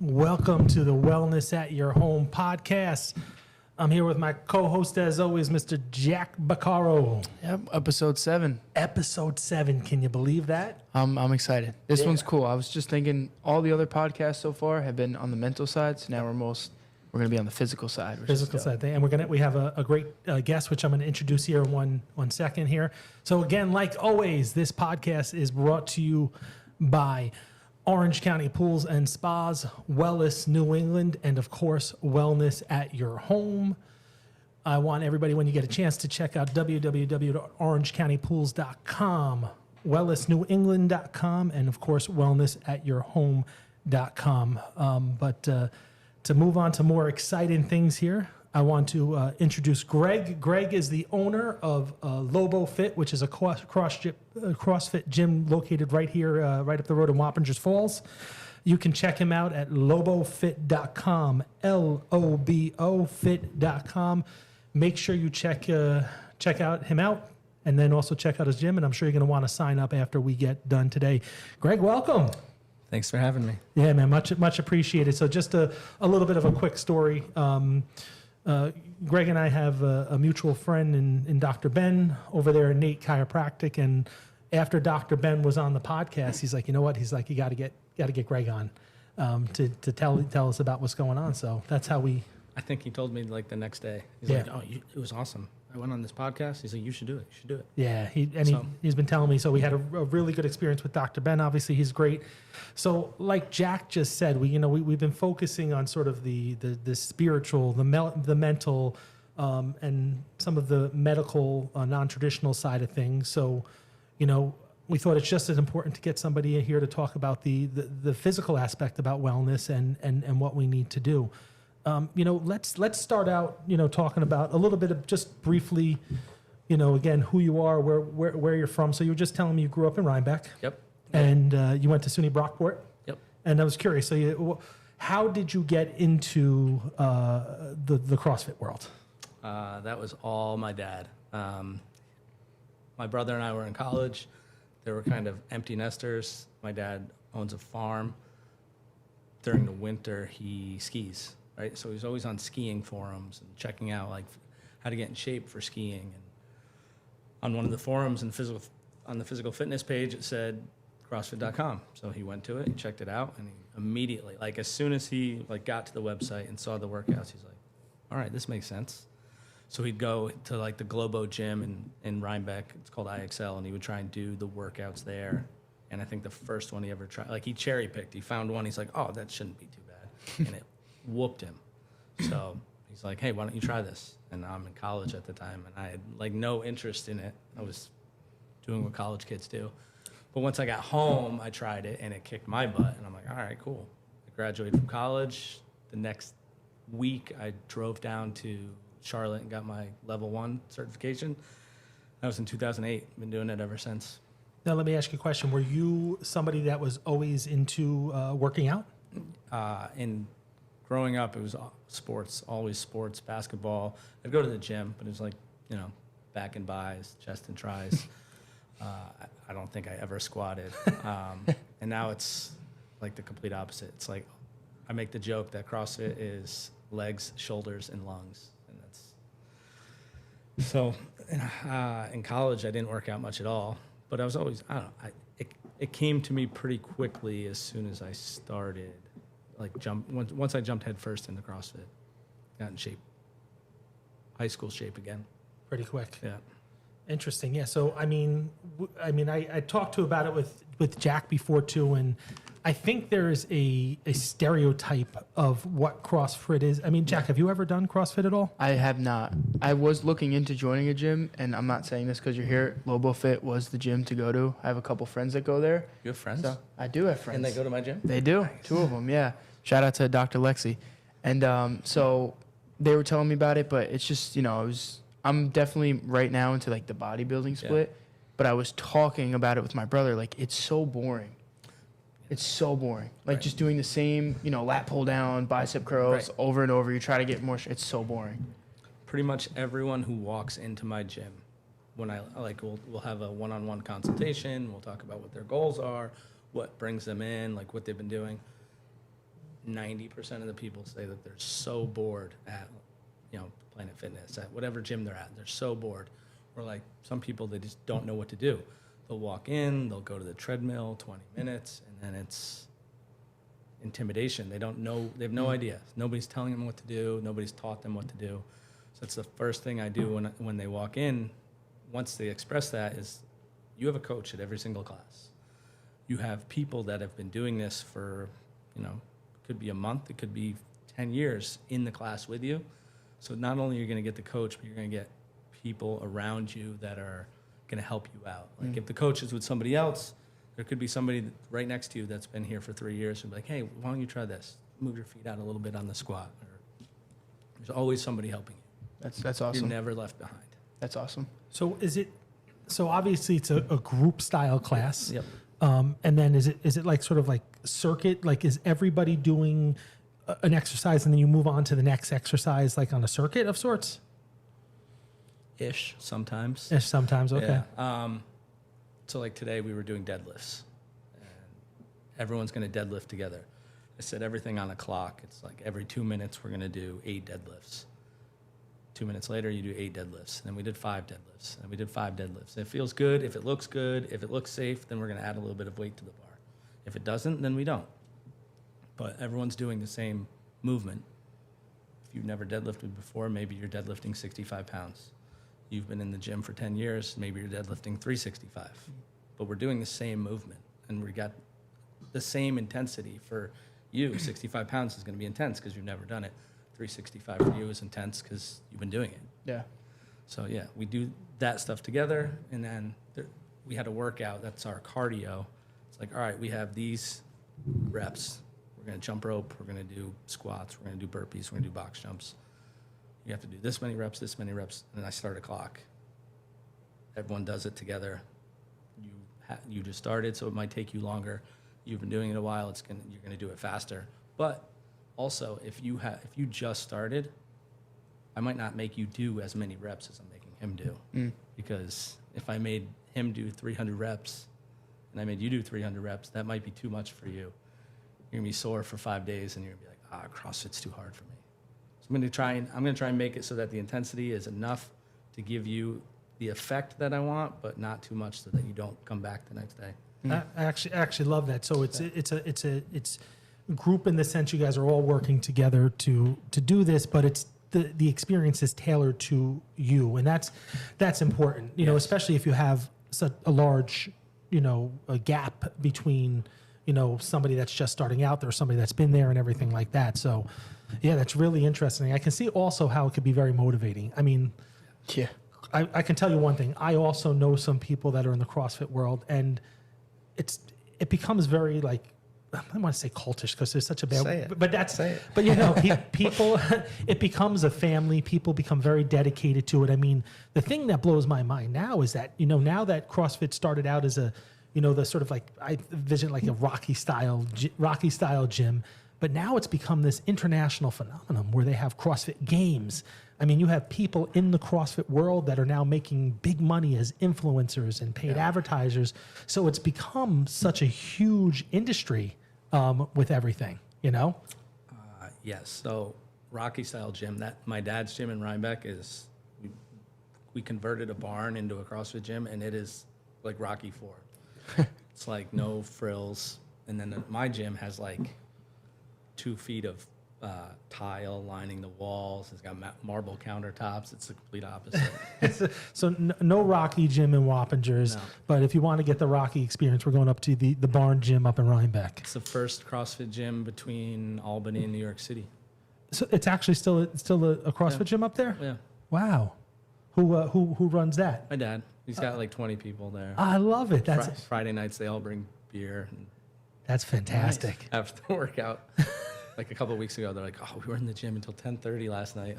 Welcome to the Wellness at Your Home podcast. I'm here with my co-host, as always, Mr. Jack Baccaro. Yep, episode 7. Episode 7. Can you believe that? I'm excited. This one's cool. I was just thinking all the other podcasts so far have been on the mental side, so now we're going to be on the physical side. Physical side thing. And we have a great guest, which I'm going to introduce here in one second here. So again, like always, this podcast is brought to you by Orange County Pools and Spas, Wellness New England, and of course, Wellness at Your Home. I want everybody, when you get a chance, to check out www.orangecountypools.com, wellnessnewengland.com, and of course, wellnessatyourhome.com. But to move on to more exciting things here, I want to introduce Greg. Greg is the owner of LoboFit, which is a CrossFit gym located right here, right up the road in Wappingers Falls. You can check him out at lobofit.com, LOBOfit.com. Make sure you check him out, and then also check out his gym, and I'm sure you're going to want to sign up after we get done today. Greg, welcome. Thanks for having me. Yeah, man, much appreciated. So just a little bit of a quick story. Greg and I have a mutual friend in Dr. Ben over there in Nate Chiropractic, and after Dr. Ben was on the podcast, he's like, you know what? He's like, you got to get Greg on to tell us about what's going on. So that's how we. I think he told me like the next day. He's like, oh, it was awesome. I went on this podcast. He's like, you should do it. You should do it. Yeah, he's been telling me. So we had a really good experience with Dr. Ben. Obviously, he's great. So like Jack just said, we've been focusing on sort of the spiritual, the mental, and some of the medical, non-traditional side of things. So, we thought it's just as important to get somebody in here to talk about the physical aspect about wellness and what we need to do. Let's start out, talking about a little bit of just briefly, again, who you are, where you're from. So you were just telling me you grew up in Rhinebeck. Yep. And you went to SUNY Brockport. Yep. And I was curious. So how did you get into the CrossFit world? That was all my dad. My brother and I were in college. They were kind of empty nesters. My dad owns a farm. During the winter, he skis. Right, so he's always on skiing forums and checking out like how to get in shape for skiing. And on one of the forums on the physical fitness page, it said CrossFit.com. So he went to it, he checked it out, and he immediately, like as soon as he got to the website and saw the workouts, he's like, "All right, this makes sense." So he'd go to like the Globo gym in Rhinebeck. It's called IXL, and he would try and do the workouts there. And I think the first one he ever tried, like he cherry picked. He found one. He's like, "Oh, that shouldn't be too bad," and it whooped him. So he's like, hey, why don't you try this? And I'm in college at the time, and I had like no interest in it. I was doing what college kids do. But once I got home, I tried it, and it kicked my butt. And I'm like, all right, cool. I graduated from college. The next week, I drove down to Charlotte and got my level 1 certification. That was in 2008. Been doing it ever since. Now, let me ask you a question. Were you somebody that was always into working out? Growing up, it was sports, always sports, basketball. I'd go to the gym, but it was like, back and buys, chest and tries. I don't think I ever squatted. And now it's like the complete opposite. It's like I make the joke that CrossFit is legs, shoulders, and lungs. And that's so in college, I didn't work out much at all, but I was always, it came to me pretty quickly as soon as I started. Once I jumped headfirst into CrossFit, got in shape, high school shape again. Pretty quick. Yeah. Interesting. Yeah. So I talked about it with Jack before too, and I think there is a stereotype of what CrossFit is. I mean, Jack, have you ever done CrossFit at all? I have not. I was looking into joining a gym, and I'm not saying this because you're here. LoboFit was the gym to go to. I have a couple friends that go there. You have friends? So I do have friends. And they go to my gym? They do. Nice. 2 of them, yeah. Shout out to Dr. Lexi. And so they were telling me about it, but it's just, I'm definitely right now into like the bodybuilding split, but I was talking about it with my brother. Like, it's so boring. It's so boring. Like just doing the same, lat pull down, bicep curls over and over. You try to get more. It's so boring. Pretty much everyone who walks into my gym, when we'll have a one-on-one consultation. We'll talk about what their goals are, what brings them in, like what they've been doing. 90% of the people say that they're so bored at, Planet Fitness, at whatever gym they're at. They're so bored. Or like some people, they just don't know what to do. They'll walk in, they'll go to the treadmill 20 minutes, and then it's intimidation. They don't know, they have no idea. Nobody's telling them what to do. Nobody's taught them what to do. So that's the first thing I do when they walk in. Once they express that is, you have a coach at every single class. You have people that have been doing this for, it could be a month, it could be 10 years in the class with you. So not only are you going to get the coach, but you're going to get people around you that are going to help you out. Like if the coach is with somebody else, there could be somebody right next to you that's been here for 3 years and be like, hey, why don't you try this? Move your feet out a little bit on the squat. Or, there's always somebody helping you. That's awesome. You're never left behind. That's awesome. So so obviously it's a group style class. Yep. And then is it like sort of like circuit? Like is everybody doing an exercise and then you move on to the next exercise like on a circuit of sorts? Ish, sometimes. Ish, sometimes, okay. Yeah. So like today we were doing deadlifts. And everyone's going to deadlift together. I set everything on a clock. It's like every 2 minutes we're going to do 8 deadlifts. 2 minutes later, you do 8 deadlifts. And then we did 5 deadlifts. And we did 5 deadlifts. If it feels good, if it looks good, if it looks safe, then we're going to add a little bit of weight to the bar. If it doesn't, then we don't. But everyone's doing the same movement. If you've never deadlifted before, maybe you're deadlifting 65 pounds. You've been in the gym for 10 years, maybe you're deadlifting 365. But we're doing the same movement. And we got the same intensity. For you, 65 pounds is going to be intense because you've never done it. 365 for you is intense because you've been doing it. Yeah. So yeah, we do that stuff together, and then we had a workout. That's our cardio. It's like, all right, we have these reps. We're going to jump rope. We're going to do squats. We're going to do burpees. We're going to do box jumps. You have to do this many reps, and then I start a clock. Everyone does it together. You just started, so it might take you longer. You've been doing it a while. You're going to do it faster. But also, if you just started, I might not make you do as many reps as I'm making him do. Because if I made him do 300 reps and I made you do 300 reps, that might be too much for you. You're going to be sore for 5 days and you're going to be like, CrossFit's too hard for me. So I'm going to try and make it so that the intensity is enough to give you the effect that I want, but not too much so that you don't come back the next day. I actually love that. So it's group in the sense you guys are all working together to do this, but it's the experience is tailored to you, and that's important. You know, especially if you have such a large, a gap between, somebody that's just starting out there, somebody that's been there, and everything like that. So, yeah, that's really interesting. I can see also how it could be very motivating. I mean, yeah, I can tell you one thing. I also know some people that are in the CrossFit world, and it becomes very like, I don't want to say cultish because there's such a bad, Say it. but that's, Say it. but people, it becomes a family. People become very dedicated to it. I mean, the thing that blows my mind now is that, now that CrossFit started out as a, the sort of like, I envision like a Rocky style gym, but now it's become this international phenomenon where they have CrossFit games. I mean, you have people in the CrossFit world that are now making big money as influencers and paid advertisers. So it's become such a huge industry with everything, Yes. So Rocky style gym, my dad's gym in Rhinebeck is, we converted a barn into a CrossFit gym, and it is like Rocky 4. It's like no frills. And then my gym has like 2 feet of tile lining the walls. It's got marble countertops. It's the complete opposite. So no Rocky gym in Wappingers, No. but if you want to get the Rocky experience, we're going up to the barn gym up in Rhinebeck. It's the first CrossFit gym between Albany and New York City. So it's actually still a CrossFit gym up there? Yeah. Wow. Who runs that? My dad. He's got like 20 people there. I love it. That's Friday nights, they all bring beer. And that's fantastic. after the workout, like a couple of weeks ago, they're like, "Oh, we were in the gym until 10:30 last night."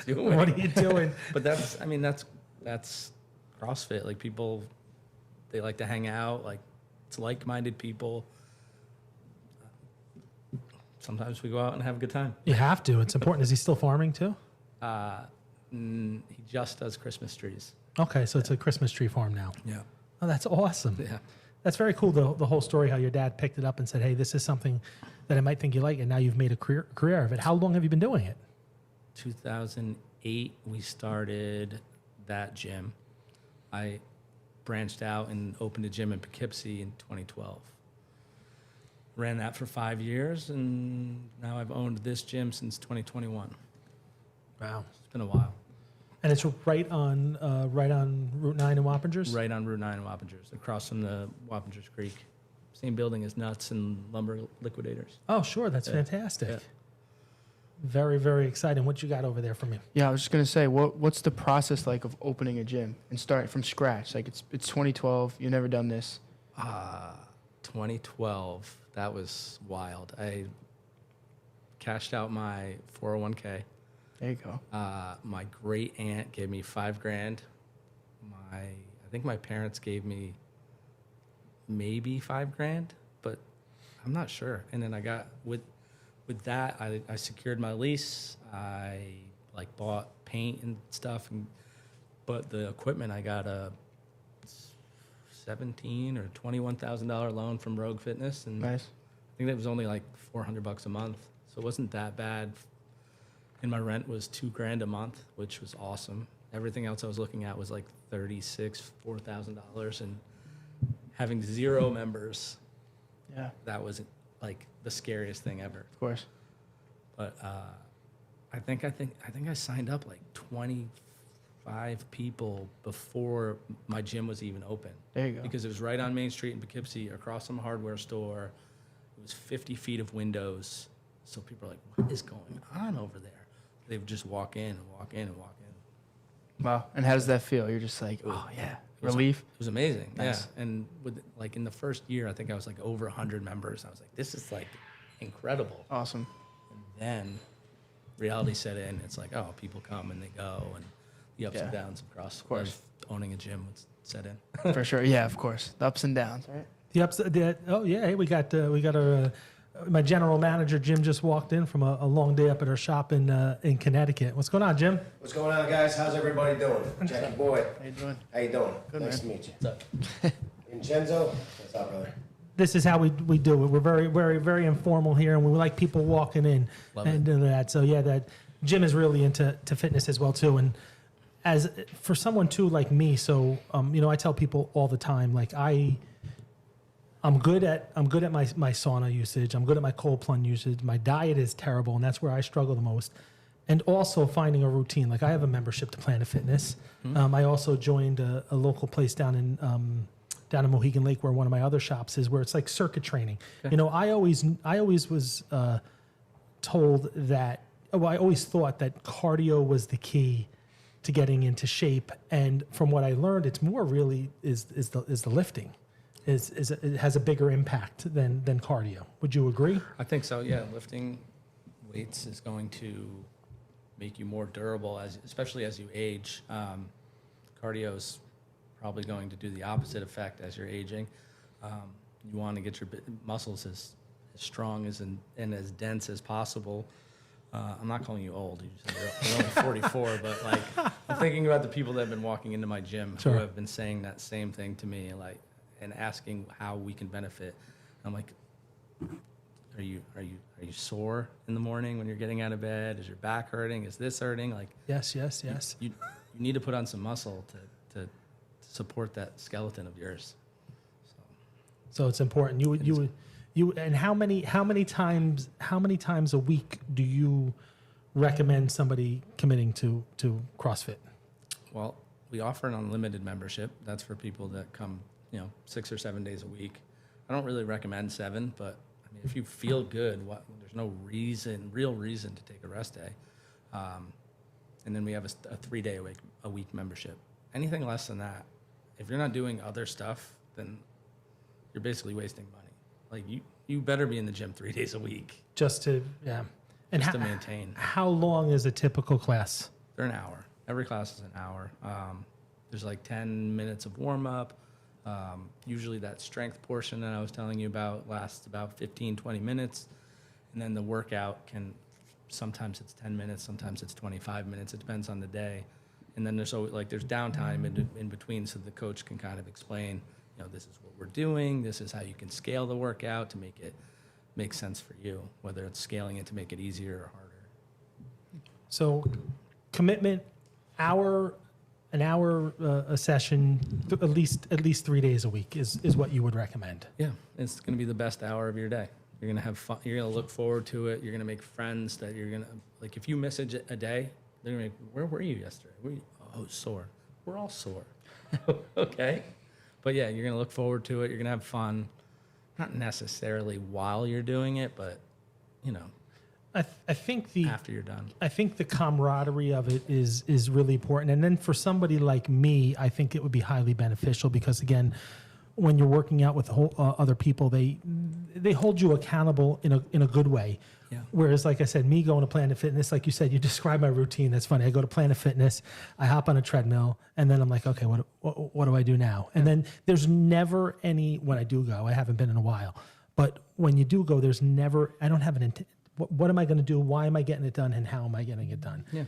What are you doing? But that's CrossFit. Like people, they like to hang out. Like it's like-minded people. Sometimes we go out and have a good time. You have to. It's important. Is he still farming too? He just does Christmas trees. Okay, so it's a Christmas tree farm now. Yeah. Oh, that's awesome. Yeah. That's very cool, the whole story, how your dad picked it up and said, hey, this is something that I might think you like, and now you've made a career of it. How long have you been doing it? 2008, we started that gym. I branched out and opened a gym in Poughkeepsie in 2012. Ran that for 5 years, and now I've owned this gym since 2021. Wow. It's been a while. And it's right on Route 9 in Wappingers? Right on Route 9 in Wappingers, across from the Wappingers Creek. Same building as Nuts and Lumber Liquidators. Oh, sure. That's fantastic. Yeah. Very, very exciting. What you got over there for me? Yeah, I was just gonna say, what's the process like of opening a gym and starting from scratch? Like it's 2012. You've never done this. 2012, that was wild. I cashed out my 401k. There you go. My great aunt gave me $5,000. I think my parents gave me maybe $5,000, but I'm not sure. And then I got with that, I secured my lease. I like bought paint and stuff, but the equipment, I got a $17,000 or $21,000 loan from Rogue Fitness, and Nice. I think that was only like $400 a month, so it wasn't that bad. And my rent was $2,000 a month, which was awesome. Everything else I was looking at was like $4,000, and having 0 members, Yeah, that was like the scariest thing ever. of course. But I think I signed up like 25 people before my gym was even open. There you go. Because it was right on Main Street in Poughkeepsie, across from a hardware store. It was 50 feet of windows. So people are like, what is going on over there? They would just walk in and walk in and walk in. Wow. And how does that feel? You're just like, oh yeah, relief. It was amazing. Nice. Yeah. And with like in the first year, I think I was like over 100 members. I was like, this is like incredible. Awesome. And then reality set in. It's like, oh, people come and they go, and the ups and Yeah. downs of Of course. owning a gym would set in. For sure. Yeah, of course. The ups and downs, right? Oh yeah, hey, we got our my general manager Jim just walked in from a long day up at our shop in Connecticut. What's going on, Jim? What's going on, guys? How's everybody doing? Jackie boy, How you doing? how you doing? Good, Nice man. to meet you. What's up? Vincenzo, what's up, brother? This is how we do it. We're very, very, very informal here, and we like people walking in Love and doing that. So yeah, that Jim is really into fitness as well too. And as for someone too like me, so I tell people all the time, like I'm good at my sauna usage. I'm good at my cold plunge usage. My diet is terrible, and that's where I struggle the most. And also finding a routine. Like I have a membership to Planet Fitness. I also joined a local place down in Mohegan Lake, where one of my other shops is, where it's like circuit training. Okay. I always was told that. Oh, I always thought that cardio was the key to getting into shape. And from what I learned, it's more really is the lifting. It has a bigger impact than cardio. Would you agree? I think so. Yeah, lifting weights is going to make you more durable, especially as you age. Cardio is probably going to do the opposite effect as you're aging. You want to get your muscles as strong and as dense as possible. I'm not calling you old. You're only 44, but like I'm thinking about the people that have been walking into my gym Sure. who have been saying that same thing to me, like, and asking how we can benefit. I'm like, are you sore in the morning when you're getting out of bed? Is your back hurting? Is this hurting? Like, Yes. you need to put on some muscle to support that skeleton of yours. So it's important. You and how many times a week do you recommend somebody committing to CrossFit? Well, we offer an unlimited membership. That's for people that come, 6 or 7 days a week. I don't really recommend 7, but I mean, if you feel good, there's no real reason to take a rest day. And then we have a 3-day a week membership. Anything less than that, if you're not doing other stuff, then you're basically wasting money. Like you better be in the gym 3 days a week Just to and just to maintain. How long is a typical class? They're an hour. Every class is an hour. There's like 10 minutes of warm up. Usually that strength portion that I was telling you about lasts about 15, 20 minutes. And then the workout sometimes it's 10 minutes, sometimes it's 25 minutes. It depends on the day. And then there's downtime in between, so the coach can kind of explain, this is what we're doing. This is how you can scale the workout to make it make sense for you, whether it's scaling it to make it easier or harder. So commitment, an hour a session, at least 3 days a week is what you would recommend. Yeah, it's going to be the best hour of your day. You're going to have fun. You're going to look forward to it. You're going to make friends that you're going to, like, if you miss a day, they're going to be, where were you yesterday? Oh, sore. We're all sore. Okay. But yeah, you're going to look forward to it. You're going to have fun. Not necessarily while you're doing it, but, I think after you're done. I think the camaraderie of it is really important. And then for somebody like me, I think it would be highly beneficial because, again, when you're working out with other people, they hold you accountable in a good way. Yeah. Whereas, like I said, me going to Planet Fitness, like you said, you describe my routine. That's funny. I go to Planet Fitness, I hop on a treadmill, and then I'm like, okay, what do I do now? And then there's never any, when I do go, I haven't been in a while, but when you do go, there's never, I don't have an intent. What am I going to do? Why am I getting it done? And how am I getting it done? Yeah.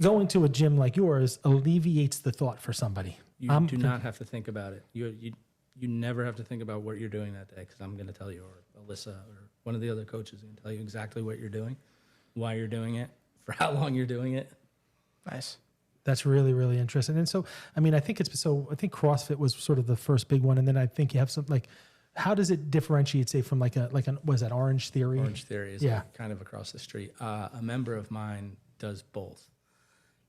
Going to a gym like yours alleviates the thought for somebody. You do not have to think about it. You never have to think about what you're doing that day because I'm going to tell you, or Alyssa, or one of the other coaches is going to tell you exactly what you're doing, why you're doing it, for how long you're doing it. Nice. That's really, really interesting. And so, I mean, I think CrossFit was sort of the first big one. And then I think you have some, like, how does it differentiate, say, from like was that Orange Theory? Orange Theory is like kind of across the street. A member of mine does both.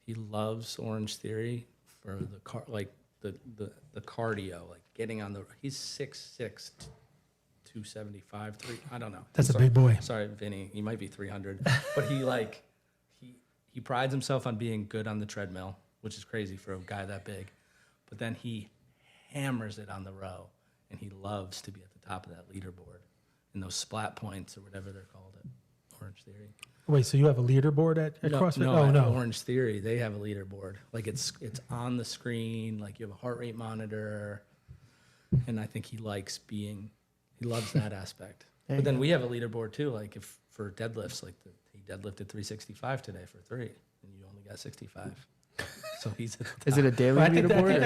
He loves Orange Theory for the cardio, like getting on the. He's 6'6", 275, I don't know. That's a big boy. Sorry, Vinny. He might be 300, but he prides himself on being good on the treadmill, which is crazy for a guy that big. But then he hammers it on the row. And he loves to be at the top of that leaderboard in those splat points or whatever they're called at Orange Theory. Wait, so you have a leaderboard at CrossFit? No, Orange Theory, they have a leaderboard. Like it's on the screen, like you have a heart rate monitor. And I think he loves that aspect. But then we have a leaderboard too, like if for deadlifts, like he deadlifted 365 today for 3, and you only got 65. So he's. Is it a daily leaderboard?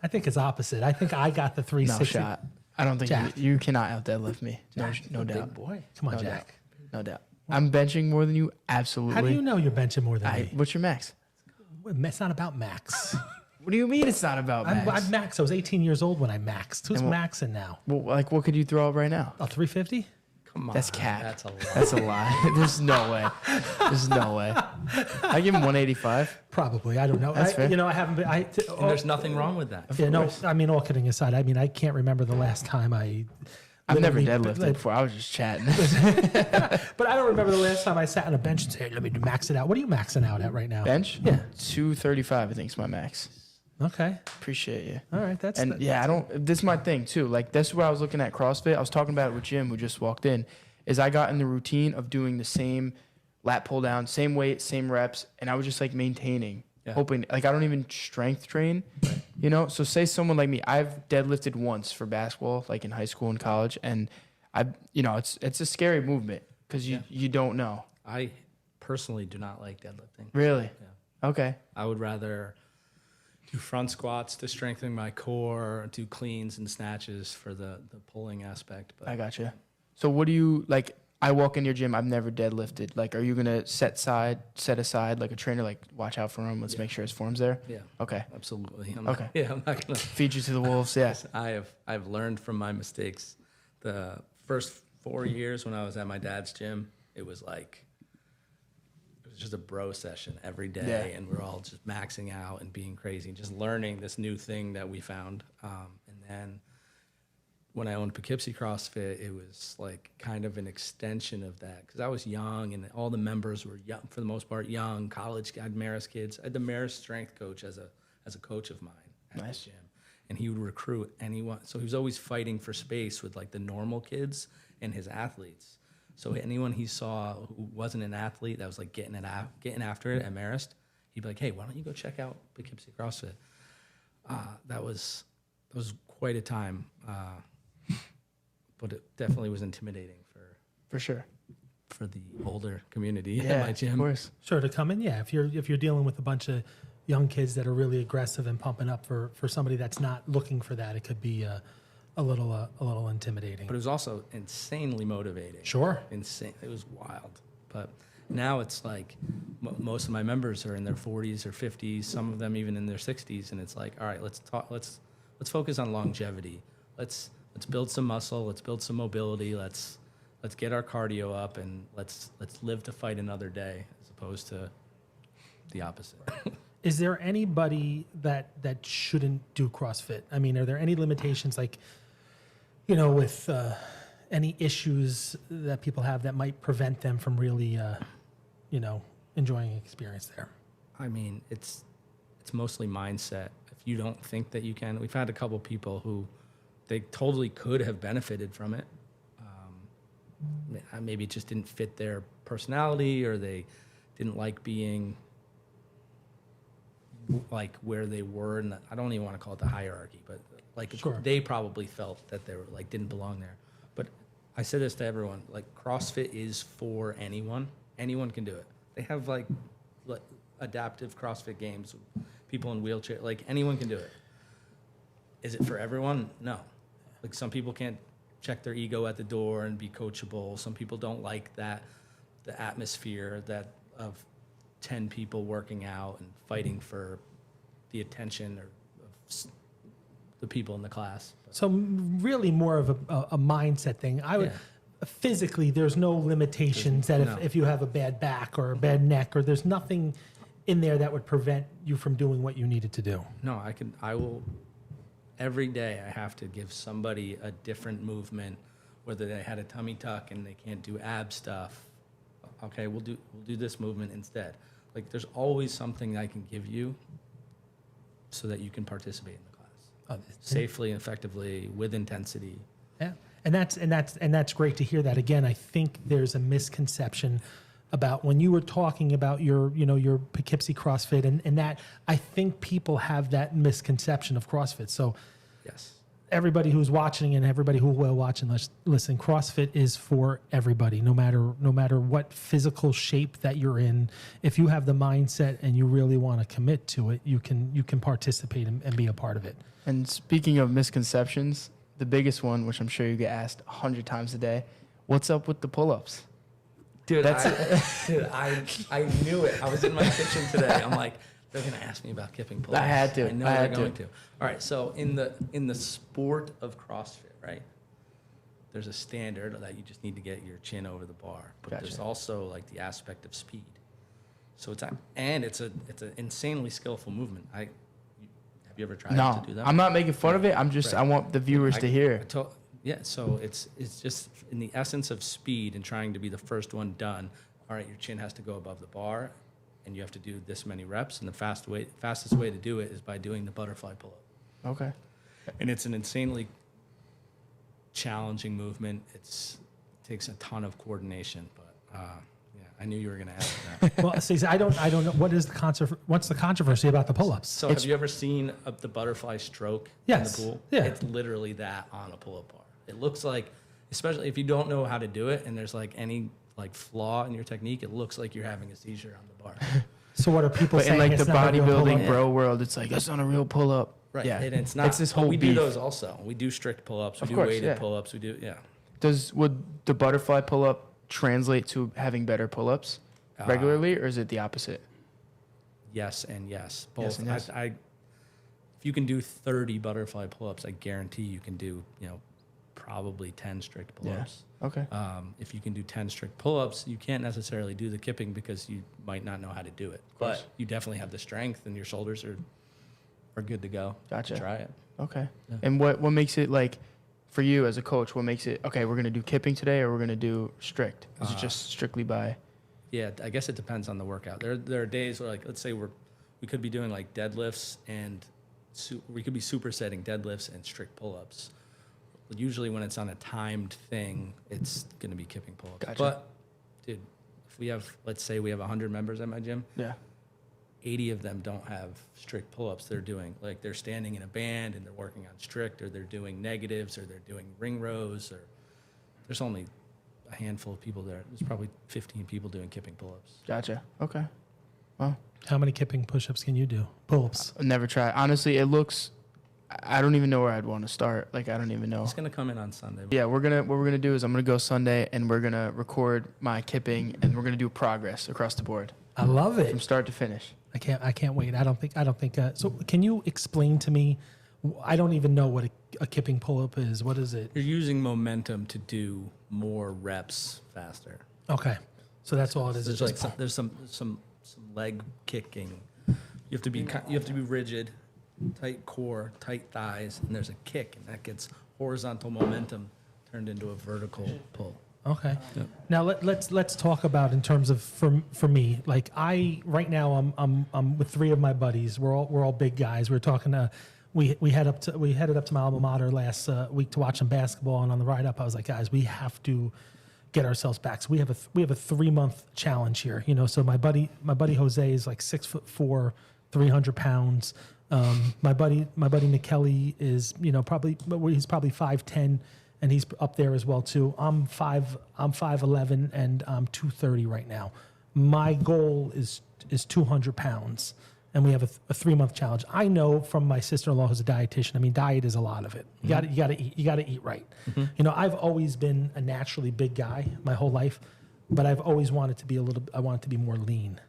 I think it's opposite. I think I got the 360. No shot. I don't think you cannot out deadlift me. No doubt. Big boy. Come on, No Jack. doubt. No doubt. I'm benching more than you. Absolutely. How do you know you're benching more than me? What's your max? It's not about max. What do you mean it's not about max? I'm maxed. I was 18 years old when I maxed. Who's maxing now? Well, like, what could you throw up right now? Oh, 350? Come on. That's cap. That's a lot. That's a lie. There's no way. There's no way. I give him 185. Probably. I don't know. That's fair. I haven't been. And there's nothing wrong with that. Yeah, no. I mean, all kidding aside, I mean, I can't remember the last time I've never deadlifted before. I was just chatting. But I don't remember the last time I sat on a bench and said, hey, let me max it out. What are you maxing out at right now? Bench? Yeah. 235, I think, is my max. Okay. Appreciate you. All right. This is my thing too. Like, that's where I was looking at CrossFit. I was talking about it with Jim, who just walked in, is I got in the routine of doing the same lat pull down, same weight, same reps, and I was just like maintaining, hoping, like, I don't even strength train, So say someone like me, I've deadlifted once for basketball, like in high school and college, and it's a scary movement because you don't know. I personally do not like deadlifting. Really? Yeah. Okay. I would rather do front squats to strengthen my core, do cleans and snatches for the pulling aspect. But I gotcha. So what do you, like, I walk in your gym, I've never deadlifted. Like, are you going to set aside, like a trainer, like, watch out for him, let's make sure his form's there? Yeah. Okay. Absolutely. I'm Okay. not going to. Feed you to the wolves, yeah. I've learned from my mistakes. The first 4 years when I was at my dad's gym, it was just a bro session every day, and we're all just maxing out and being crazy, just learning this new thing that we found. And then when I owned Poughkeepsie CrossFit, it was like kind of an extension of that because I was young and all the members were young, for the most part, young, college. I had Marist kids. I had the Marist strength coach as a coach of mine at the gym. And he would recruit anyone. So he was always fighting for space with like the normal kids and his athletes. So anyone he saw who wasn't an athlete that was like getting after it at Marist, he'd be like, hey, why don't you go check out Poughkeepsie CrossFit? That was quite a time. But it definitely was intimidating for sure for the older community at my gym. Of course. Sure, to come in, if you're dealing with a bunch of young kids that are really aggressive and pumping up for somebody that's not looking for that, it could be a little intimidating. But it was also insanely motivating. Sure. Insane. It was wild. But now it's like most of my members are in their 40s or 50s, some of them even in their 60s, and it's like, all right, let's focus on longevity. Let's build some muscle, let's build some mobility, let's get our cardio up, and let's live to fight another day, as opposed to the opposite. Is there anybody that shouldn't do CrossFit? I mean, are there any limitations, like, with any issues that people have that might prevent them from really, enjoying an experience there? I mean, it's mostly mindset. If you don't think that you can, we've had a couple people who they totally could have benefited from it. Maybe it just didn't fit their personality, or they didn't like being like where they were. And I don't even want to call it the hierarchy, but like Sure. They probably felt that they were like didn't belong there. But I say this to everyone: like CrossFit is for anyone. Anyone can do it. They have like adaptive CrossFit games, people in wheelchair, like anyone can do it. Is it for everyone? No. Like some people can't check their ego at the door and be coachable. Some people don't like that, the atmosphere that of 10 people working out and fighting for the attention of the people in the class. So really more of a mindset thing. I would physically, there's no limitations that if you have a bad back or a bad neck, or there's nothing in there that would prevent you from doing what you needed to do. No, I will. Every day I have to give somebody a different movement, whether they had a tummy tuck and they can't do ab stuff. Okay, we'll do this movement instead. Like there's always something I can give you so that you can participate in the class safely and effectively with intensity. Yeah, and that's great to hear that. Again, I think there's a misconception about when you were talking about your Poughkeepsie CrossFit, and that I think people have that misconception of CrossFit. So Yes. everybody who's watching and everybody who will watch and listen, CrossFit is for everybody, no matter what physical shape that you're in. If you have the mindset and you really want to commit to it, you can participate and be a part of it. And speaking of misconceptions, the biggest one, which I'm sure you get asked 100 times a day, what's up with the pull-ups? Dude, I knew it. I was in my kitchen today. I'm like, they're gonna ask me about kipping pull-ups. I had to. I know they're going to. All right. So in the sport of CrossFit, right? There's a standard that you just need to get your chin over the bar, but Gotcha. there's also like the aspect of speed. So it's an insanely skillful movement. Have you ever tried No, to do that? I'm not making fun of it. I'm just, Right. I want the viewers to hear. So it's just in the essence of speed and trying to be the first one done. All right, your chin has to go above the bar, and you have to do this many reps. And the fastest way to do it is by doing the butterfly pull-up. Okay. And it's an insanely challenging movement. It takes a ton of coordination, but I knew you were going to ask that. Well, see, I don't know what's the controversy about the pull-ups. So have you ever seen the butterfly stroke Yes. in the pool? Yeah. It's literally that on a pull-up bar. It looks like, especially if you don't know how to do it and there's like any like flaw in your technique, it looks like you're having a seizure on the bar. So what are people But in saying? like the it's not a real bodybuilding pull-up? bro world, it's like, that's not a real pull-up. Right. Yeah. And it's not. It's this but whole we beef. do those also. We do strict pull-ups. We Of do course, weighted yeah. pull-ups. Would the butterfly pull-up translate to having better pull-ups regularly, or is it the opposite? Yes and yes. Both. Yes and yes. If you can do 30 butterfly pull-ups, I guarantee you can do, probably 10 strict pull-ups. Yeah. Okay. If you can do 10 strict pull-ups, you can't necessarily do the kipping because you might not know how to do it. course. But you definitely have the strength and your shoulders are good to go. Gotcha. Try it. Okay. Yeah. And what makes it, like, for you as a coach, what makes it, okay, we're going to do kipping today, or we're going to do strict? Is it just strictly by? Yeah, I guess it depends on the workout. There are days where, like, let's say we could be doing like deadlifts and we could be supersetting deadlifts and strict pull-ups. Usually when it's on a timed thing, it's going to be kipping pull-ups. Gotcha. But, dude, let's say we have 100 members at my gym, Yeah. 80 of them don't have strict pull-ups. They're standing in a band and they're working on strict, or they're doing negatives, or they're doing ring rows, or there's only a handful of people there. There's probably 15 people doing kipping pull-ups. Gotcha. Okay. Well, How many kipping push-ups can you do? Pull-ups. I'll never try. Honestly, it looks I don't even know where I'd want to start. Like, I don't even know. He's gonna come in on Sunday. Yeah, what we're gonna do is I'm gonna go Sunday and we're gonna record my kipping and we're gonna do progress across the board I love from it. start to finish. I can't wait. I don't think. So can you explain to me? I don't even know what a kipping pull-up is. What is it? You're using momentum to do more reps faster. Okay, so that's all it is. There's It's like just some leg kicking. You have to be rigid, tight core, tight thighs, and there's a kick, and that gets horizontal momentum turned into a vertical pull. okay. Yeah. Now let's talk about in terms of for me. Like right now I'm with three of my buddies. We're all big guys. We're talking to. We headed up to my alma mater last week to watch some basketball, and on the ride up, I was like, guys, we have to get ourselves back. So we have a 3-month challenge here. So my buddy Jose is like 6'4", 300 pounds. My buddy McKelly is he's probably 5'10", and he's up there as well too. I'm 5'11", and I'm 230 right now. My goal is 200 pounds. And we have a 3-month challenge. I know from my sister-in-law who's a dietitian. I mean, diet is a lot of it. You got to eat. You got to eat right. I've always been a naturally big guy my whole life, but I've always wanted to be I want it to be more lean.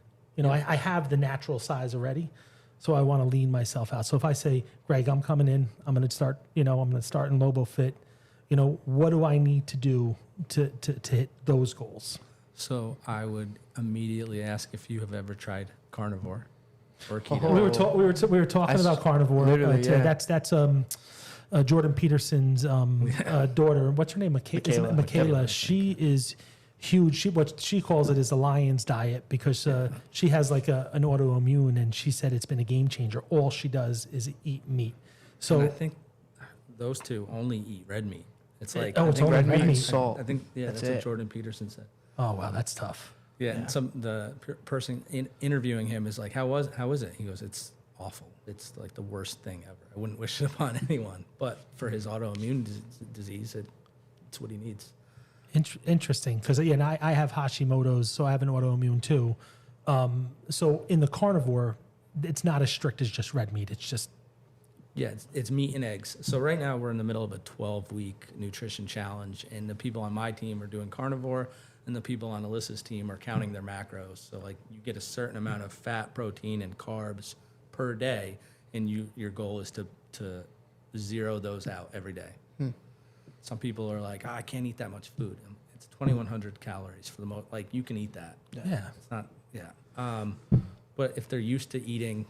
I have the natural size already, so I want to lean myself out. So if I say, Greg, I'm coming in. I'm going to start. I'm going to start in LoboFit. What do I need to do to hit those goals? So I would immediately ask if you have ever tried carnivore or keto. We were talking about carnivore today. Yeah. That's Jordan Peterson's daughter. What's her name? Michaela. She is huge. What she calls it is the lion's diet because she has like an autoimmune, and she said it's been a game changer. All she does is eat meat. So And I think those two only eat red meat. It's like it's I think only red meat. Salt. I think that's it. what Jordan Peterson said. oh wow, that's tough. Yeah, and the person interviewing him is like, how is it? He goes, it's awful. It's like the worst thing ever. I wouldn't wish it upon anyone. But for his autoimmune disease, it's what he needs. Interesting, because I have Hashimoto's, so I have an autoimmune too. So in the carnivore, it's not as strict as just red meat. It's just it's meat and eggs. So right now we're in the middle of a 12-week nutrition challenge, and the people on my team are doing carnivore, and the people on Alyssa's team are counting their macros. So like you get a certain amount of fat, protein, and carbs per day, and your goal is to zero those out every day. Some people are like, I can't eat that much food. It's 2,100 calories for the most. Like you can eat that. yeah. It's not. Yeah. But if they're used to eating,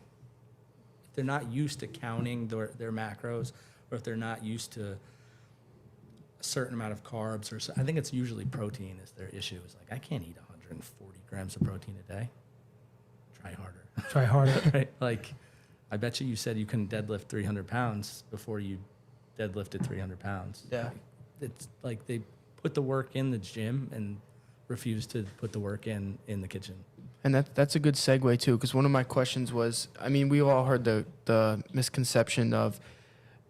if they're not used to counting their macros, or if they're not used to a certain amount of carbs, I think it's usually protein is their issue. It's like, I can't eat 140 grams of protein a day. Try harder. Try harder. Right? Like, I bet you said you couldn't deadlift 300 pounds before you deadlifted 300 pounds. Yeah. It's like they put the work in the gym and refuse to put the work in the kitchen. And that's a good segue too, because one of my questions was, I mean, we all heard the misconception of,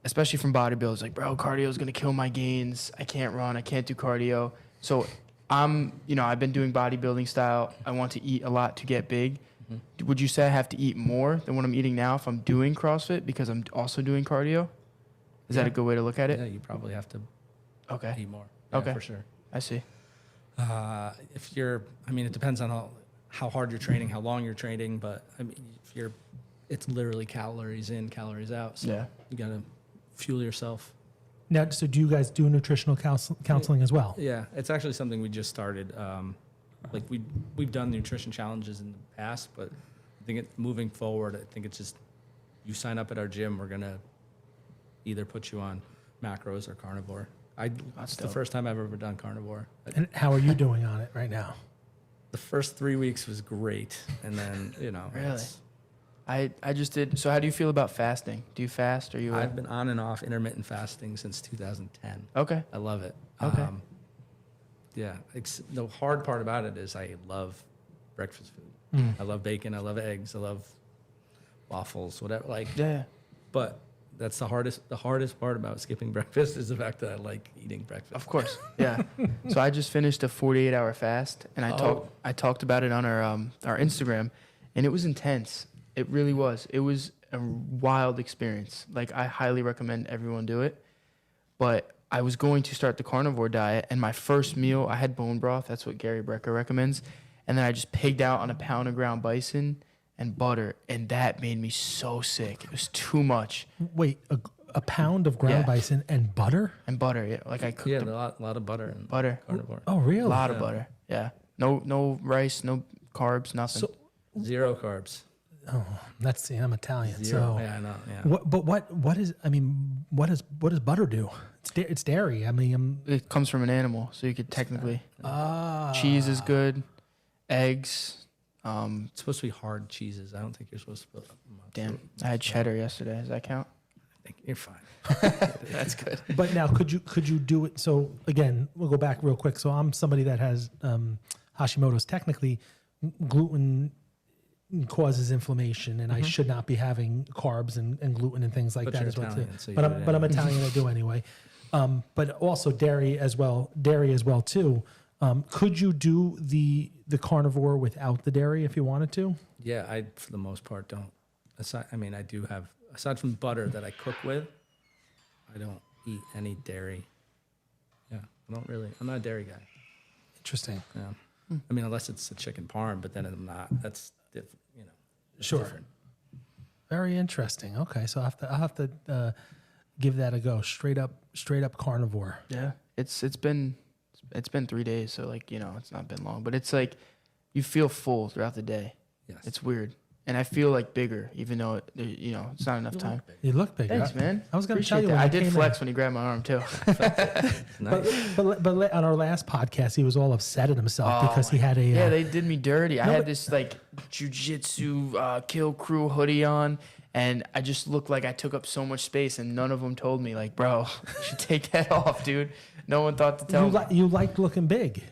especially from bodybuilders, like, bro, cardio is gonna kill my gains. I can't run. I can't do cardio. So I've been doing bodybuilding style. I want to eat a lot to get big. Mm-hmm. Would you say I have to eat more than what I'm eating now if I'm doing CrossFit because I'm also doing cardio? Is that a good way to look at it? Yeah, you probably have to Okay. eat more. Yeah, Okay. for sure. I see. It depends on how hard you're training, how long you're training, but I mean, it's literally calories in, calories out. So Yeah. you gotta fuel yourself. Now, so do you guys do nutritional counseling as well? Yeah, it's actually something we just started. Like we've done nutrition challenges in the past, but I think moving forward, I think it's just you sign up at our gym, we're gonna either put you on macros or carnivore. It's the first time I've ever done carnivore. And how are you doing on it right now? The first 3 weeks was great, and then Really? I just did. So how do you feel about fasting? Do you fast? Or you? I've been on and off intermittent fasting since 2010. Okay. I love it. Okay. The hard part about it is I love breakfast food. I love bacon. I love eggs. I love waffles. Whatever. Yeah. But that's the hardest part about skipping breakfast is the fact that I like eating breakfast. Of course. Yeah. So I just finished a 48-hour fast, and I talked about it on our Instagram, and it was intense. It really was. It was a wild experience. Like, I highly recommend everyone do it. But I was going to start the carnivore diet, and my first meal, I had bone broth. That's what Gary Brecker recommends. And then I just pigged out on a pound of ground bison and butter, and that made me so sick. It was too much. Wait, a pound of ground Yeah. bison and butter? And butter, yeah. Like, I cooked Yeah, the a lot of butter and butter. carnivore. Oh, really? A lot of butter. Yeah. No rice, no carbs, nothing. So, Zero carbs. that's see, I'm Italian. Zero. So, Yeah, I know. Yeah. what is? I mean, what does butter do? It's dairy. I mean, It comes from an animal, so you could technically. Cheese is good. Eggs. It's supposed to be hard cheeses. I don't think you're supposed to put much. Damn, I had cheddar yesterday. Does that count? I think you're fine. That's good. but now could you do it? So again, we'll go back real quick. So I'm somebody that has Hashimoto's. Technically, gluten causes inflammation, and I should not be having carbs and gluten and things like But that you're as well too. Italian, so you But do I'm it but I'm anyway. Italian. I do anyway. But also dairy as well. Dairy as well too. Could you do the carnivore without the dairy if you wanted to? Yeah, I for the most part don't. I do have aside from butter that I cook with. I don't eat any dairy. Yeah, I don't really. I'm not a dairy guy. Interesting. Yeah, I mean unless it's a chicken parm, but then I'm not. That's different. It's Sure. different. Very interesting. Okay, so I'll have to give that a go. Straight up carnivore. Yeah. It's been 3 days, so like, it's not been long, but it's like you feel full throughout the day. Yes. It's weird. And I feel like bigger, even though it's not enough time. You look big. Thanks, man. I was going to Appreciate tell you that. when I you did came flex when he grabbed my arm too. Nice. but on our last podcast, he was all upset at himself because he had a. Yeah, they did me dirty. I No, had but- this like jujitsu kill crew hoodie on, and I just looked like I took up so much space, and none of them told me like, bro, you should take that off, dude. No one thought to tell me. you liked looking big.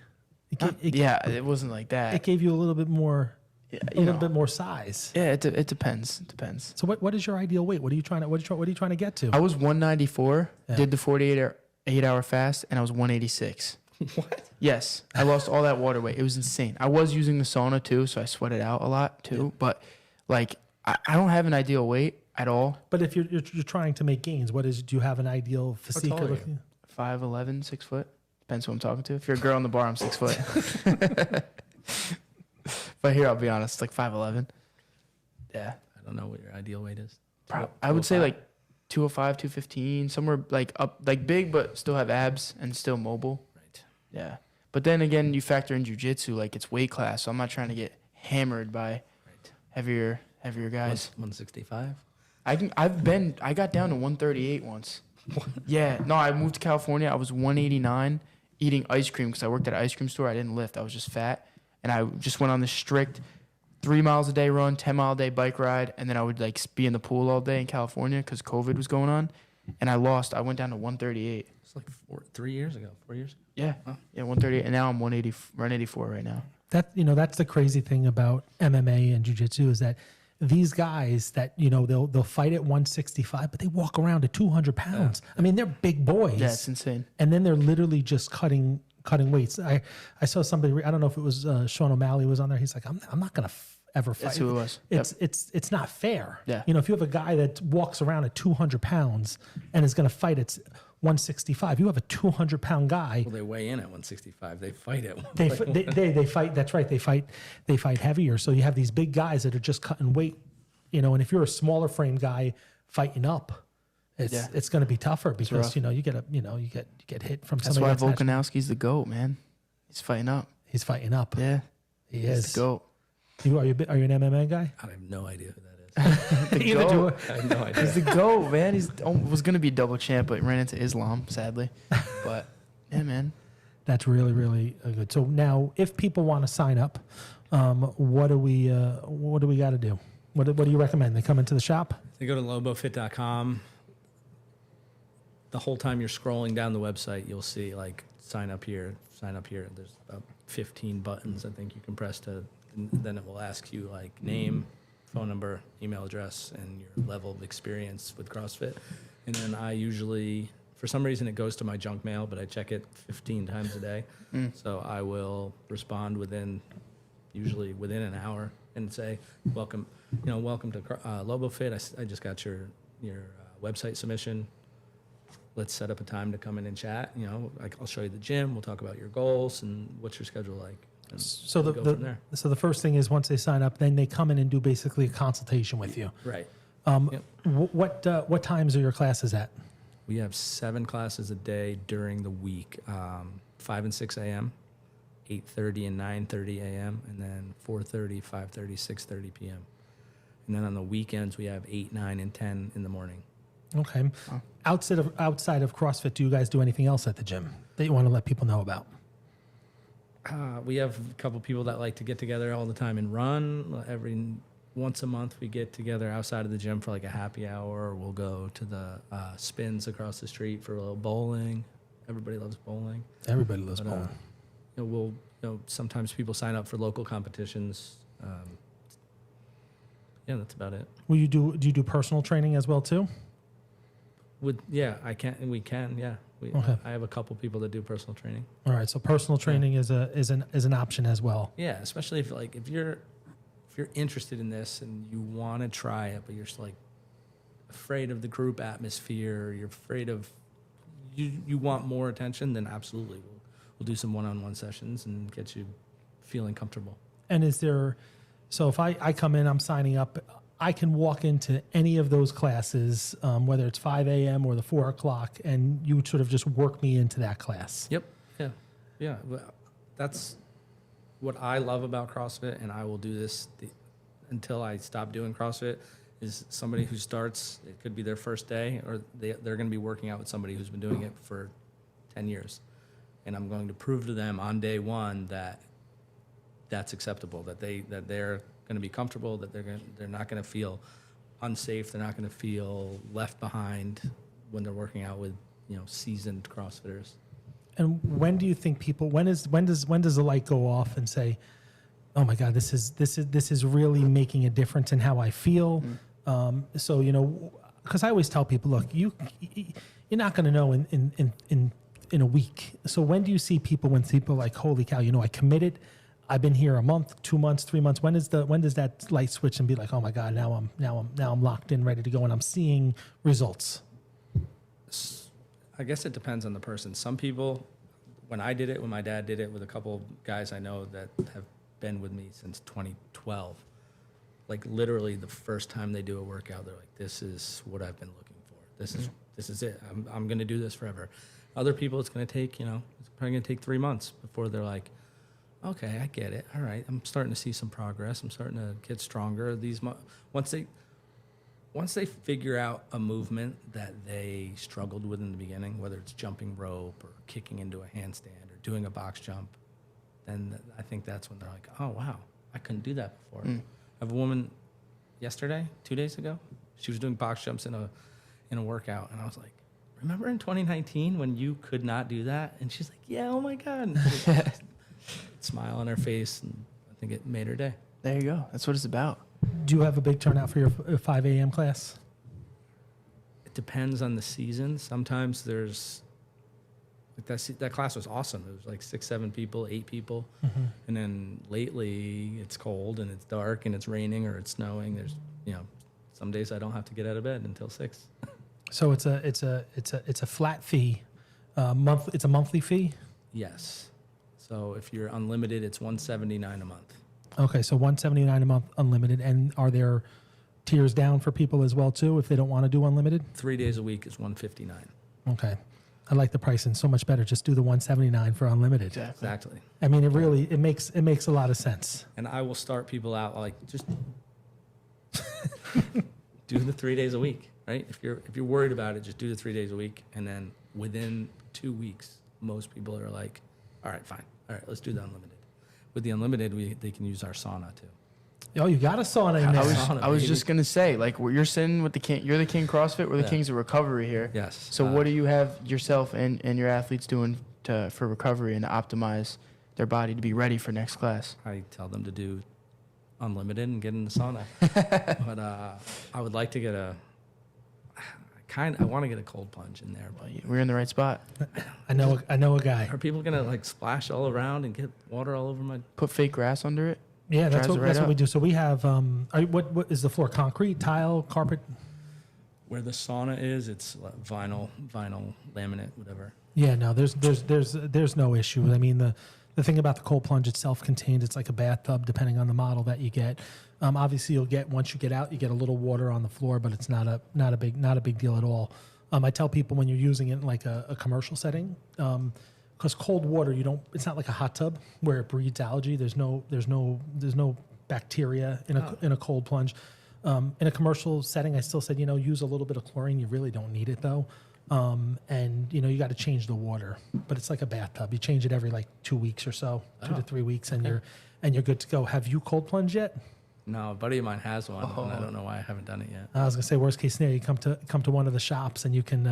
Yeah, it wasn't like that. It gave you a little bit more, Yeah, a little bit more size. Yeah, it depends. It depends. So what is your ideal weight? What are you trying to get to? I was 194, Yeah. did the 8-hour fast, and I was 186. What? Yes, I lost all that water weight. It was insane. I was using the sauna too, so I sweated out a lot too. But like, I don't have an ideal weight at all. But if you're trying to make gains, do you have an ideal physique? tall are you? looking? 5'11", 6 foot. Depends who I'm talking to. If you're a girl on the bar, I'm 6 foot. But here, I'll be honest, like 5'11". Yeah, I don't know what your ideal weight is. I would say like 205, 215, somewhere like up, like big, but still have abs and still mobile. Right. Yeah. But then again, you factor in jujitsu, like it's weight class, so I'm not trying to get hammered by Right. heavier guys. 165. I got down to 138 once. Yeah. No, I moved to California. I was 189 eating ice cream because I worked at an ice cream store. I didn't lift. I was just fat. And I just went on this strict 3 miles a day run, 10-mile a day bike ride. And then I would like be in the pool all day in California because COVID was going on. And I went down to 138. It's like 3 years ago, 4 years ago. Yeah. Huh. Yeah, 138. And now I'm 184 right now. That's the crazy thing about MMA and jiu-jitsu is that these guys that they'll fight at 165, but they walk around at 200 pounds. I mean, they're big boys. Yeah, it's insane. And then they're literally just cutting weights. I saw somebody. I don't know if it was Sean O'Malley was on there. He's like, I'm not gonna ever fight. That's who it was. It's not fair. Yeah. If you have a guy that walks around at 200 pounds and is gonna fight at 165, you have a 200-pound guy. Well, they weigh in at 165. They fight it. They fight. That's right. They fight heavier. So you have these big guys that are just cutting weight, and if you're a smaller frame guy fighting up, it's going to be tougher because rough. you get hit from That's somebody. why that's not- Volkanovski's the GOAT, man. He's fighting up. He's fighting up. Yeah. He He's is. the GOAT. Are you an MMA guy? I have no idea who that is. The Either do GOAT. it. I have no idea. He's the GOAT, man. Was going to be double champ, but ran into Islam, sadly. But, yeah, man. That's really, really good. So now, if people want to sign up, what do we got to do? What do you recommend? They come into the shop. They go to LoboFit.com. The whole time you're scrolling down the website, you'll see like sign up here, sign up here. There's about 15 buttons I think you can press to, and then it will ask you like name, phone number, email address, and your level of experience with CrossFit. And then I usually, for some reason, it goes to my junk mail, but I check it 15 times a day. So I will respond within usually within an hour, and say, welcome to LoboFit. I just got your website submission. Let's set up a time to come in and chat. I'll show you the gym. We'll talk about your goals and what's your schedule like. And So go from there. the first thing is once they sign up, then they come in and do basically a consultation with you. Right. Yep. What times are your classes at? We have 7 classes a day during the week, 5 and 6 a.m., 8:30 and 9:30 a.m., and then 4:30, 5:30, 6:30 p.m. And then on the weekends, we have 8, 9, and 10 in the morning. Okay. Outside of CrossFit, do you guys do anything else at the gym that you want to let people know about? We have a couple people that like to get together all the time and run. Once a month, we get together outside of the gym for like a happy hour. We'll go to the spins across the street for a little bowling. Everybody loves bowling. Everybody loves bowling. Sometimes people sign up for local competitions. That's about it. Do you do personal training as well too? We can. Okay. I have a couple people that do personal training. All right, so personal training is an option as well. Yeah, especially if you're interested in this and you want to try it, but you're just like afraid of the group atmosphere, you're afraid of you want more attention, then absolutely we'll do some one-on-one sessions and get you feeling comfortable. And so if I come in, I'm signing up, I can walk into any of those classes, whether it's 5 a.m. or the 4 o'clock, and you would sort of just work me into that class. Yep. Yeah. That's what I love about CrossFit, and I will do this until I stop doing CrossFit, is somebody who starts, it could be their first day, or they're going to be working out with somebody who's been doing it for 10 years. And I'm going to prove to them on day one that that's acceptable, that they're going to be comfortable, that they're not going to feel unsafe, they're not going to feel left behind when they're working out with seasoned CrossFitters. And when do you think when does the light go off and say, oh my God, this is really making a difference in how I feel? Because I always tell people, look, you're not going to know in a week. So when do you see people, when people are like, holy cow, I committed, I've been here a month, 2 months, 3 months. When does that light switch and be like, oh my God, now I'm locked in, ready to go, and I'm seeing results? I guess it depends on the person. Some people, when I did it, when my dad did it with a couple guys I know that have been with me since 2012, like literally the first time they do a workout, they're like, this is what I've been looking for. This is it. I'm going to do this forever. Other people, it's going to take, it's probably going to take 3 months before they're like, okay, I get it. All right, I'm starting to see some progress. I'm starting to get stronger. Once they figure out a movement that they struggled with in the beginning, whether it's jumping rope or kicking into a handstand or doing a box jump, then I think that's when they're like, oh wow, I couldn't do that before. I have a woman yesterday, 2 days ago, she was doing box jumps in a workout, and I was like, remember in 2019 when you could not do that? And she's like, yeah, oh my God. Smile on her face, and I think it made her day. There you go. That's what it's about. Do you have a big turnout for your 5 a.m. class? It depends on the season. Sometimes there's that class was awesome. It was like 6, 7 people, 8 people, and then lately it's cold and it's dark and it's raining or it's snowing. There's some days I don't have to get out of bed until 6. So it's a flat fee, It's a monthly fee. Yes. So if you're unlimited, it's $179 a month. Okay, so $179 a month, unlimited. And are there tiers down for people as well too if they don't want to do unlimited? 3 days a week is $159. Okay, I like the pricing so much better. Just do the $179 for unlimited. Exactly. I mean, it makes a lot of sense. And I will start people out like just do the 3 days a week, right? If you're worried about it, just do the 3 days a week, and then within 2 weeks, most people are like, all right, fine. All right, let's do the unlimited. With the unlimited, they can use our sauna too. Oh, you got a sauna in there. I was just gonna say, like, you're sitting with the king. You're the king CrossFit. We're the kings of recovery here. Yes. So what do you have yourself and your athletes doing for recovery and to optimize their body to be ready for next class? I tell them to do unlimited and get in the sauna. But I would like to get I want to get a cold plunge in there. But We're in the right spot. I know a guy. are people gonna like splash all around and get water all over my? Put fake grass under it. Yeah, that's Drives what it right that's what we up. do. So we have what is the floor? Concrete, tile, carpet? Where the sauna is, it's vinyl, laminate, whatever. Yeah, no, there's no issue. I mean, the thing about the cold plunge, it's self-contained. It's like a bathtub, depending on the model that you get. Obviously, once you get out, you get a little water on the floor, but it's not a big deal at all. I tell people when you're using it in like a commercial setting, because cold water, it's not like a hot tub where it breeds algae. There's no bacteria in a cold plunge. In a commercial setting, I still said, use a little bit of chlorine. You really don't need it though. And you got to change the water, but it's like a bathtub. You change it every like 2 weeks or so, 2 to 3 weeks, and you're good to go. Have you cold plunged yet? No, a buddy of mine has one, and I don't know why I haven't done it yet. I was gonna say, worst case scenario, you come to one of the shops and you can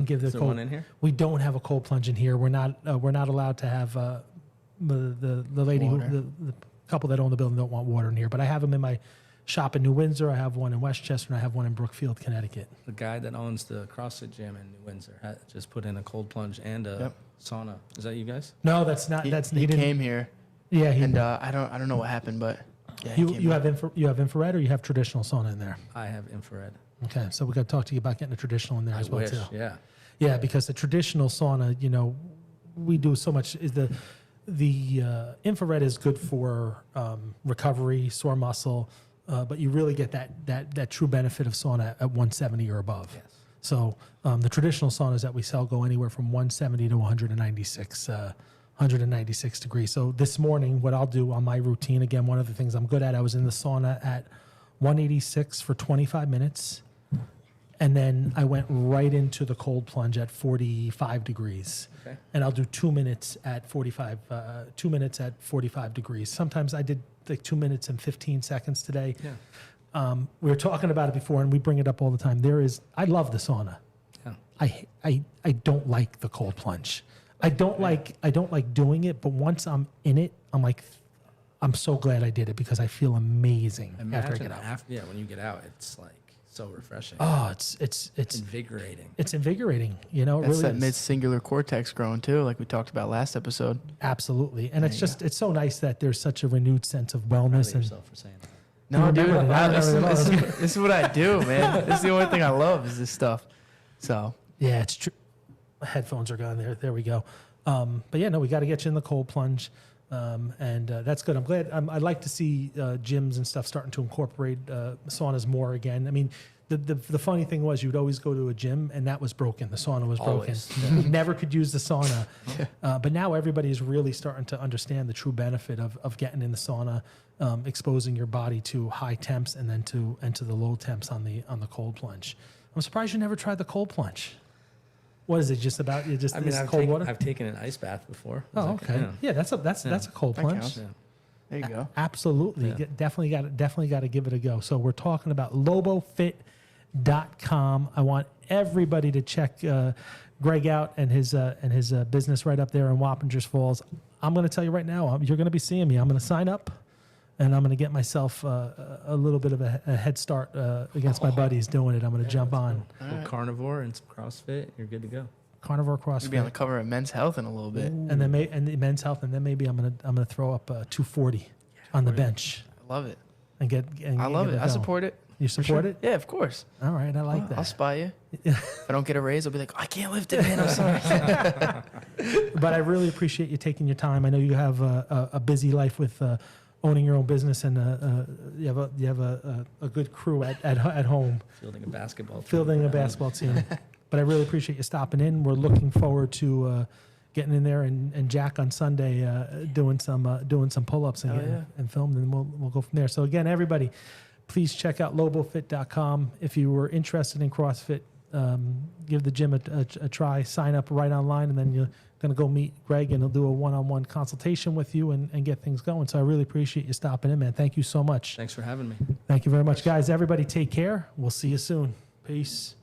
give the Is there cold. one in here? We don't have a cold plunge in here. We're not allowed to have the lady Water. the couple that own the building don't want water in here. But I have them in my shop in New Windsor. I have one in Westchester, and I have one in Brookfield, Connecticut. The guy that owns the CrossFit gym in New Windsor just put in a cold plunge and a sauna. Is that you guys? No, that's not. He came here, Yeah, and I don't know what happened, but yeah, he came you out. have infrared, or you have traditional sauna in there. I have infrared. Okay, so we got to talk to you about getting a traditional in there as well wish, too. yeah. Yeah, because the traditional sauna, we do so much. Is the infrared is good for recovery, sore muscle, but you really get that true benefit of sauna at 170 or above. Yes. So the traditional saunas that we sell go anywhere from 170 to 196 degrees. So this morning, what I'll do on my routine, again, one of the things I'm good at, I was in the sauna at 186 for 25 minutes. And then I went right into the cold plunge at 45 degrees. Okay. And I'll do 2 minutes at 45, 2 minutes at 45 degrees. Sometimes I did like 2 minutes and 15 seconds today. Yeah. We were talking about it before, and we bring it up all the time. I love the sauna. Yeah. I don't like the cold plunge. I don't like doing it, but once I'm in it, I'm like, I'm so glad I did it because I feel amazing after I get out. When you get out, it's like so refreshing. Oh, it's Invigorating. It's invigorating. It That's really that is. mid-singular cortex growing too, like we talked about last episode. Absolutely, and it's so nice that there's such a renewed sense of Proud wellness of and. yourself for saying that. No, You're dude, never- never- this is what I do, man. This is the only thing I love is this stuff. So Yeah, it's true. Headphones are gone. There we go. But yeah, no, we got to get you in the cold plunge, and that's good. I'm glad. I'd like to see gyms and stuff starting to incorporate saunas more again. I mean, the funny thing was you'd always go to a gym and that was broken. The sauna was Always, broken. You never could use the sauna. But now everybody's really starting to understand the true benefit of getting in the sauna, exposing your body to high temps and then to the low temps on the cold plunge. I'm surprised you never tried the cold plunge. What is it? Just about you? Just this cold water? I've taken an ice bath before. Oh, okay. Yeah, that's a cold That plunge. counts. Yeah. there you go. Absolutely, Yeah. definitely got to give it a go. So we're talking about LoboFit.com. I want everybody to check Greg out and his business right up there in Wappingers Falls. I'm going to tell you right now, you're going to be seeing me. I'm going to sign up, and I'm going to get myself a little bit of a head start against my buddies doing it. I'm going to jump on All Little right. carnivore and some CrossFit. You're good to go. Carnivore You'll be on the CrossFit, cover of Men's Health in a little bit. and then and the Men's Health, and then maybe I'm gonna throw up 240 on the bench I love it. and get. And I love get it. I going. support it. You for support sure. it? Yeah, of course. All right, I like I'll that. spy you. If I don't get a raise, I'll be like, I can't lift it, man. I'm sorry. But I really appreciate you taking your time. I know you have a busy life with owning your own business, and you have a good crew at home Fielding a basketball team. fielding a basketball team. But I really appreciate you stopping in. We're looking forward to getting in there and Jack on Sunday doing some pull-ups and Hell getting yeah. and filmed, and we'll go from there. So again, everybody, please check out LoboFit.com. If you were interested in CrossFit, give the gym a try. Sign up right online, and then you're going to go meet Greg, and he'll do a one-on-one consultation with you and get things going. So I really appreciate you stopping in, man. Thank you so much. Thanks for having me. Thank you very much, guys. Everybody take care. We'll see you soon. Peace.